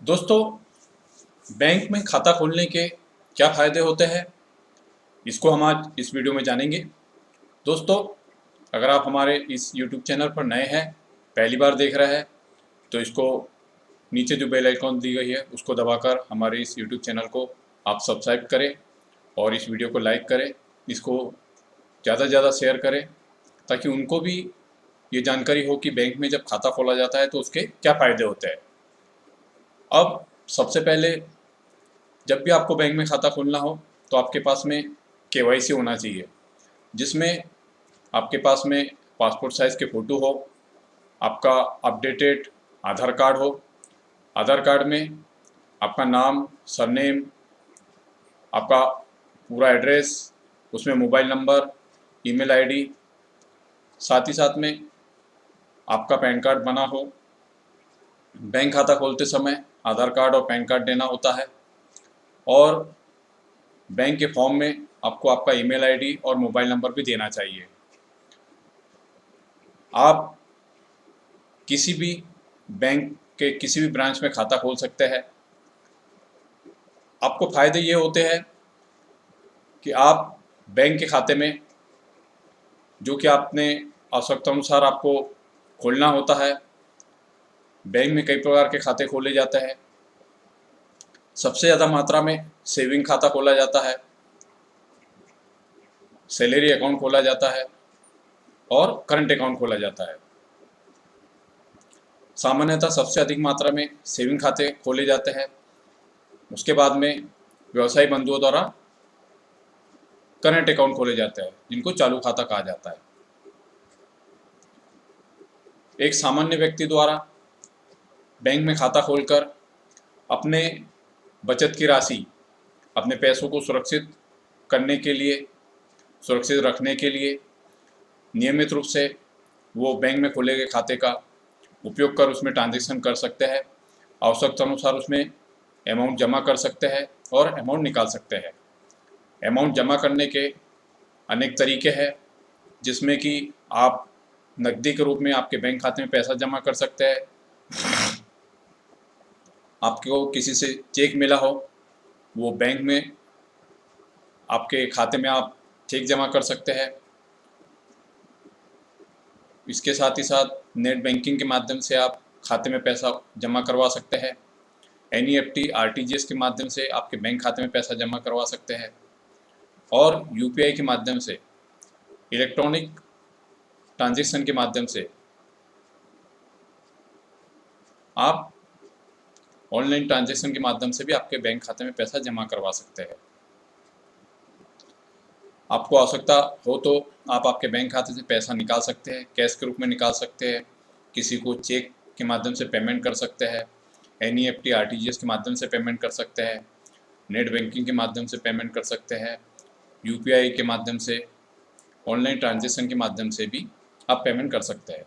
दोस्तों, बैंक में खाता खोलने के क्या फ़ायदे होते हैं, इसको हम आज इस वीडियो में जानेंगे। दोस्तों, अगर आप हमारे इस YouTube चैनल पर नए हैं, पहली बार देख रहे हैं, तो इसको नीचे जो बेल आइकॉन दी गई है उसको दबाकर हमारे इस YouTube चैनल को आप सब्सक्राइब करें और इस वीडियो को लाइक करें। इसको ज़्यादा से ज़्यादा शेयर करें ताकि उनको भी ये जानकारी हो कि बैंक में जब खाता खोला जाता है तो उसके क्या फ़ायदे होते हैं। अब सबसे पहले, जब भी आपको बैंक में खाता खोलना हो तो आपके पास में केवाईसी होना चाहिए, जिसमें आपके पास में पासपोर्ट साइज़ के फ़ोटो हो, आपका अपडेटेड आधार कार्ड हो। आधार कार्ड में आपका नाम, सरनेम, आपका पूरा एड्रेस, उसमें मोबाइल नंबर, ईमेल आईडी, साथ ही साथ में आपका पैन कार्ड बना हो। बैंक खाता खोलते समय आधार कार्ड और पैन कार्ड देना होता है और बैंक के फॉर्म में आपको आपका ईमेल आईडी और मोबाइल नंबर भी देना चाहिए। आप किसी भी बैंक के किसी भी ब्रांच में खाता खोल सकते हैं। आपको फ़ायदे ये होते हैं कि आप बैंक के खाते में जो कि आपने आवश्यकता अनुसार आपको खोलना होता है। बैंक में कई प्रकार के खाते खोले जाते हैं। सबसे ज़्यादा मात्रा में सेविंग खाता खोला जाता है, सैलरी अकाउंट खोला जाता है और करंट अकाउंट खोला जाता है। सामान्यतः सबसे अधिक मात्रा में सेविंग खाते खोले जाते हैं। उसके बाद में व्यवसायी बंधुओं द्वारा करंट अकाउंट खोले जाते हैं, जिनको चालू खाता कहा जाता है। एक सामान्य व्यक्ति द्वारा बैंक में खाता खोलकर अपने बचत की राशि, अपने पैसों को सुरक्षित करने के लिए, सुरक्षित रखने के लिए नियमित रूप से वो बैंक में खोले गए खाते का उपयोग कर उसमें ट्रांजैक्शन कर सकते हैं। आवश्यकता अनुसार उसमें अमाउंट जमा कर सकते हैं और अमाउंट निकाल सकते हैं। अमाउंट जमा करने के अनेक तरीके हैं, जिसमें कि आप नकदी के रूप में आपके बैंक खाते में पैसा जमा कर सकते हैं। आपको किसी से चेक मिला हो, वो बैंक में आपके खाते में आप चेक जमा कर सकते हैं। इसके साथ ही साथ नेट बैंकिंग के माध्यम से आप खाते में पैसा जमा करवा सकते हैं। एनईएफटी, आरटीजीएस के माध्यम से आपके बैंक खाते में पैसा जमा करवा सकते हैं और यूपीआई के माध्यम से, इलेक्ट्रॉनिक ट्रांजैक्शन के माध्यम से आप ऑनलाइन ट्रांजैक्शन के माध्यम से भी आपके बैंक खाते में पैसा जमा करवा सकते हैं। आपको आवश्यकता हो तो आप आपके बैंक खाते से पैसा निकाल सकते हैं, कैश के रूप में निकाल सकते हैं, किसी को चेक के माध्यम से पेमेंट कर सकते हैं, एनईएफटी, आरटीजीएस के माध्यम से पेमेंट कर सकते हैं, नेट बैंकिंग के माध्यम से पेमेंट कर सकते हैं, यूपीआई के माध्यम से, ऑनलाइन ट्रांजैक्शन के माध्यम से भी आप पेमेंट कर सकते हैं।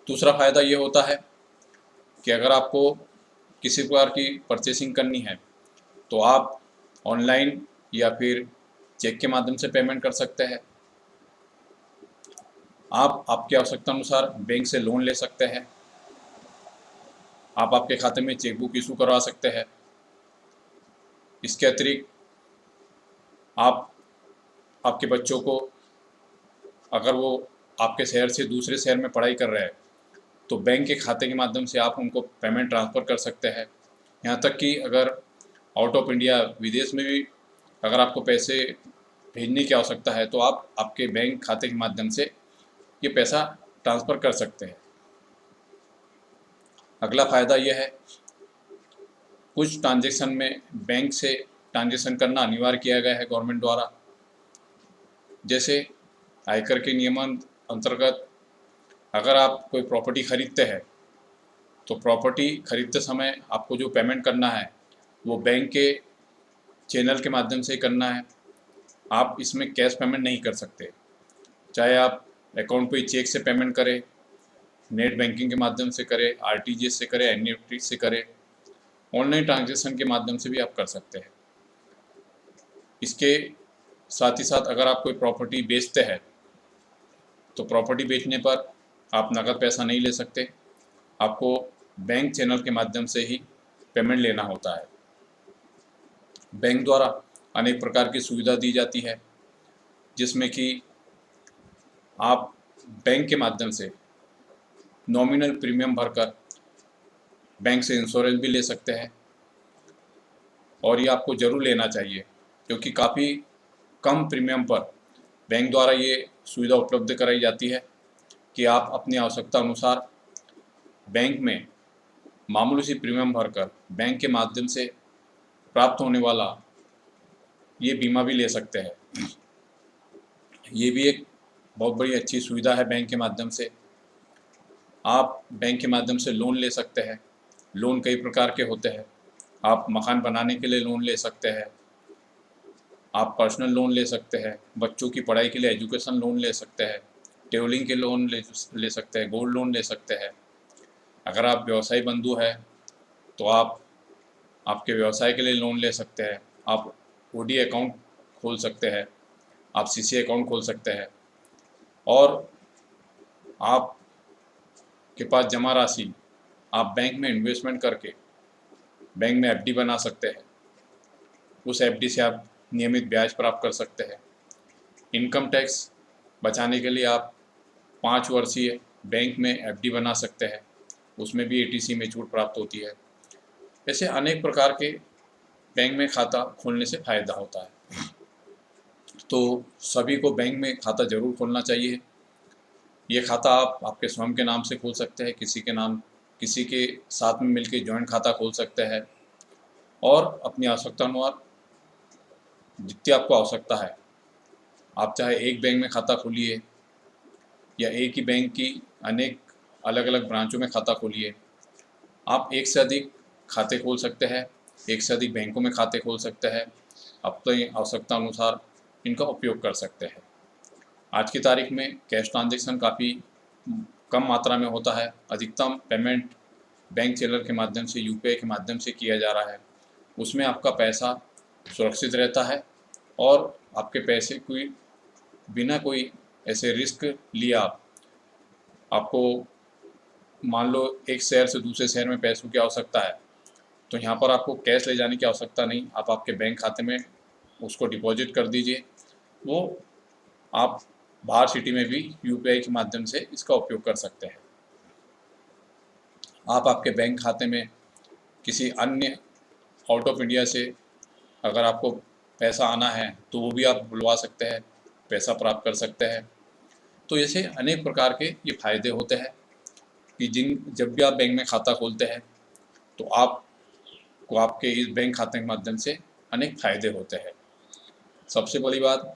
दूसरा फ़ायदा ये होता है कि अगर आपको किसी प्रकार की परचेसिंग करनी है तो आप ऑनलाइन या फिर चेक के माध्यम से पेमेंट कर सकते हैं। आप आपकी आवश्यकता अनुसार बैंक से लोन ले सकते हैं। आप आपके खाते में चेकबुक इशू करवा सकते हैं। इसके अतिरिक्त आप आपके बच्चों को, अगर वो आपके शहर से दूसरे शहर में पढ़ाई कर रहे हैं, तो बैंक के खाते के माध्यम से आप उनको पेमेंट ट्रांसफ़र कर सकते हैं। यहाँ तक कि अगर आउट ऑफ इंडिया, विदेश में भी अगर आपको पैसे भेजने की आवश्यकता है तो आप आपके बैंक खाते के माध्यम से ये पैसा ट्रांसफ़र कर सकते हैं। अगला फ़ायदा यह है, कुछ ट्रांजैक्शन में बैंक से ट्रांजैक्शन करना अनिवार्य किया गया है गवर्नमेंट द्वारा। जैसे आयकर के नियमन अंतर्गत अगर आप कोई प्रॉपर्टी खरीदते हैं तो प्रॉपर्टी खरीदते समय आपको जो पेमेंट करना है वो बैंक के चैनल के माध्यम से करना है। आप इसमें कैश पेमेंट नहीं कर सकते, चाहे आप अकाउंट पे चेक से पेमेंट करें, नेट बैंकिंग के माध्यम से करें, आरटीजीएस से करें, एनईएफटी से करें, ऑनलाइन ट्रांजैक्शन के माध्यम से भी आप कर सकते हैं। इसके साथ ही साथ अगर आप कोई प्रॉपर्टी बेचते हैं तो प्रॉपर्टी बेचने पर आप नकद पैसा नहीं ले सकते। आपको बैंक चैनल के माध्यम से ही पेमेंट लेना होता है। बैंक द्वारा अनेक प्रकार की सुविधा दी जाती है, जिसमें कि आप बैंक के माध्यम से नॉमिनल प्रीमियम भरकर बैंक से इंश्योरेंस भी ले सकते हैं, और ये आपको ज़रूर लेना चाहिए, क्योंकि काफ़ी कम प्रीमियम पर बैंक द्वारा ये सुविधा उपलब्ध कराई जाती है कि आप अपनी आवश्यकता अनुसार बैंक में मामूली सी प्रीमियम भरकर बैंक के माध्यम से प्राप्त होने वाला ये बीमा भी ले सकते हैं। ये भी एक बहुत बड़ी अच्छी सुविधा है। बैंक के माध्यम से आप बैंक के माध्यम से लोन ले सकते हैं। लोन कई प्रकार के होते हैं। आप मकान बनाने के लिए लोन ले सकते हैं, आप पर्सनल लोन ले सकते हैं, बच्चों की पढ़ाई के लिए एजुकेशन लोन ले सकते हैं, ट्रेवलिंग के लोन ले सकते हैं, गोल्ड लोन ले सकते हैं। अगर आप व्यवसायी बंधु हैं तो आप आपके व्यवसाय के लिए लोन ले सकते हैं। आप ओडी अकाउंट खोल सकते हैं, आप सीसी अकाउंट खोल सकते हैं, और आपके पास जमा राशि आप बैंक में इन्वेस्टमेंट करके बैंक में एफडी बना सकते हैं। उस एफडी से आप नियमित ब्याज प्राप्त कर सकते हैं। इनकम टैक्स बचाने के लिए आप 5 वर्षीय बैंक में एफडी बना सकते हैं, उसमें भी एटीसी में छूट प्राप्त होती है। ऐसे अनेक प्रकार के बैंक में खाता खोलने से फ़ायदा होता है। तो सभी को बैंक में खाता ज़रूर खोलना चाहिए। ये खाता आप आपके स्वयं के नाम से खोल सकते हैं, किसी के साथ में मिलकर जॉइंट खाता खोल सकते हैं, और अपनी आवश्यकता अनुसार जितनी आपको आवश्यकता है, आप चाहे एक बैंक में खाता खोलिए या एक ही बैंक की अनेक अलग अलग ब्रांचों में खाता खोलिए। आप एक से अधिक खाते खोल सकते हैं, एक से अधिक बैंकों में खाते खोल सकते हैं, अपनी आवश्यकता अनुसार इनका उपयोग कर सकते हैं। आज की तारीख में कैश ट्रांजैक्शन काफ़ी कम मात्रा में होता है। अधिकतम पेमेंट बैंक चैनल के माध्यम से, यूपीआई के माध्यम से किया जा रहा है। उसमें आपका पैसा सुरक्षित रहता है, और आपके पैसे बिना कोई ऐसे रिस्क लिए आपको मान लो एक शहर से दूसरे शहर में पैसों की आवश्यकता है, तो यहाँ पर आपको कैश ले जाने की आवश्यकता नहीं। आप आपके बैंक खाते में उसको डिपॉजिट कर दीजिए, वो आप बाहर सिटी में भी यूपीआई के माध्यम से इसका उपयोग कर सकते हैं। आप आपके बैंक खाते में किसी अन्य आउट ऑफ इंडिया से अगर आपको पैसा आना है तो वो भी आप बुलवा सकते हैं, पैसा प्राप्त कर सकते हैं। तो ऐसे अनेक प्रकार के ये फ़ायदे होते हैं कि जब भी आप बैंक में खाता खोलते हैं तो आपको आपके इस बैंक खाते के माध्यम से अनेक फ़ायदे होते हैं। सबसे बड़ी बात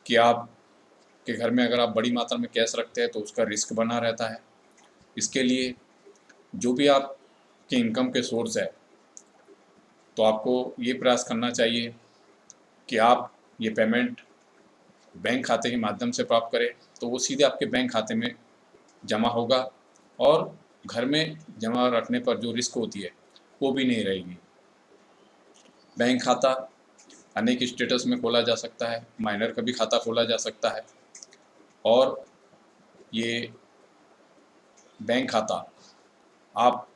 कि आपके घर में अगर आप बड़ी मात्रा में कैश रखते हैं तो उसका रिस्क बना रहता है। इसके लिए जो भी आपके इनकम के सोर्स है, तो आपको ये प्रयास करना चाहिए कि आप ये पेमेंट बैंक खाते के माध्यम से प्राप्त करें, तो वो सीधे आपके बैंक खाते में जमा होगा, और घर में जमा रखने पर जो रिस्क होती है वो भी नहीं रहेगी। बैंक खाता अनेक स्टेटस में खोला जा सकता है, माइनर का भी खाता खोला जा सकता है, और ये बैंक खाता आप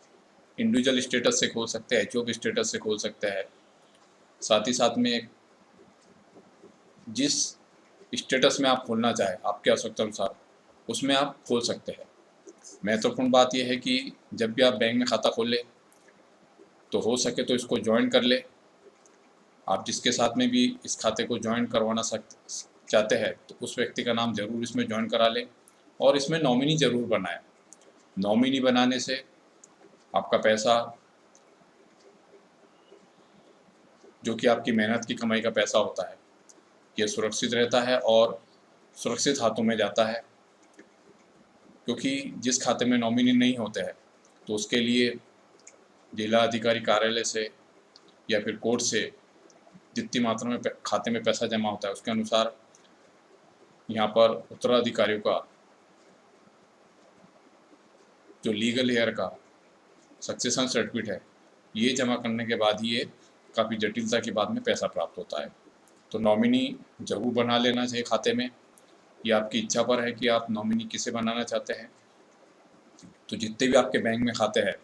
इंडिविजुअल स्टेटस से खोल सकते हैं, एचओबी स्टेटस से खोल सकते हैं। साथ ही साथ में जिस स्टेटस में आप खोलना चाहें आपके आवश्यकता अनुसार उसमें आप खोल सकते हैं। महत्वपूर्ण बात यह है कि जब भी आप बैंक में खाता खोलें तो हो सके तो इसको ज्वाइन कर ले। आप जिसके साथ में भी इस खाते को ज्वाइन करवाना चाहते हैं तो उस व्यक्ति का नाम ज़रूर इसमें ज्वाइन करा लें, और इसमें नॉमिनी ज़रूर बनाएं। नॉमिनी बनाने से आपका पैसा, जो कि आपकी मेहनत की कमाई का पैसा होता है, ये सुरक्षित रहता है और सुरक्षित हाथों में जाता है। क्योंकि जिस खाते में नॉमिनी नहीं होते हैं तो उसके लिए जिला अधिकारी कार्यालय से या फिर कोर्ट से जितनी मात्रा में खाते में पैसा जमा होता है उसके अनुसार यहाँ पर उत्तराधिकारियों का जो लीगल हेयर का सक्सेशन सर्टिफिकेट है, ये जमा करने के बाद ही ये काफ़ी जटिलता के बाद में पैसा प्राप्त होता है। तो नॉमिनी ज़रूर बना लेना चाहिए खाते में। ये आपकी इच्छा पर है कि आप नॉमिनी किसे बनाना चाहते हैं। तो जितने भी आपके बैंक में खाते हैं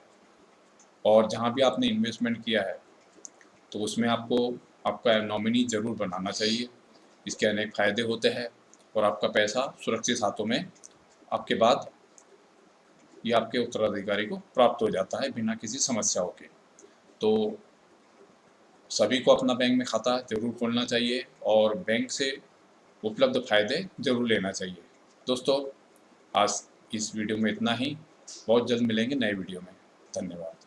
और जहाँ भी आपने इन्वेस्टमेंट किया है तो उसमें आपको आपका नॉमिनी ज़रूर बनाना चाहिए। इसके अनेक फ़ायदे होते हैं और आपका पैसा सुरक्षित हाथों में आपके बाद ये आपके उत्तराधिकारी को प्राप्त हो जाता है बिना किसी समस्याओं के। तो सभी को अपना बैंक में खाता ज़रूर खोलना चाहिए और बैंक से उपलब्ध फ़ायदे ज़रूर लेना चाहिए। दोस्तों, आज इस वीडियो में इतना ही। बहुत जल्द मिलेंगे नए वीडियो में। धन्यवाद।